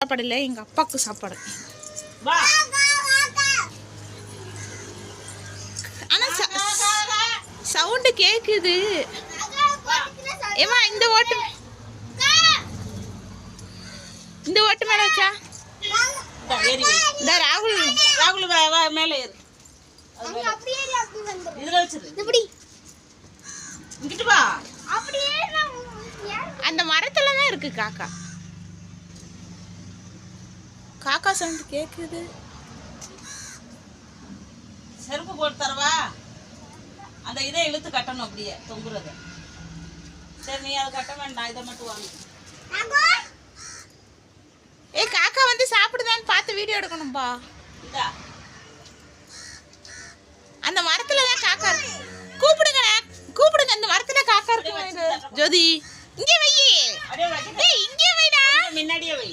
சாப்பாடு இல்லை, எங்கள் அப்பாவுக்கு சாப்பாடு. ஆனால் சவுண்டு கேட்குது. ஏமா இந்த ஓட்டு மேலே வச்சா இந்த ராகுல் மேலே ஏறு. அந்த மரத்துல தான் இருக்கு காக்கா. காக்கா சவுண்ட் கேக்குது. செருப்பு போட்டு தரவா? அந்த இதை இழுத்து கட்டணும், அப்படியே தொங்குறத. சரி, நீ அதை கட்ட வேண்டாம், இதை மட்டும் வாங்க. காக்கா வந்து சாப்பிடுதான்னு பார்த்து வீடியோ எடுக்கணும்பா. அந்த மரத்துல தான் காக்கா இருக்கு. கூப்பிடுங்க, அந்த மரத்துல காக்கா இருக்கு. ஜோதி இங்கே வை, இங்கே வைடா, முன்னாடியே வை.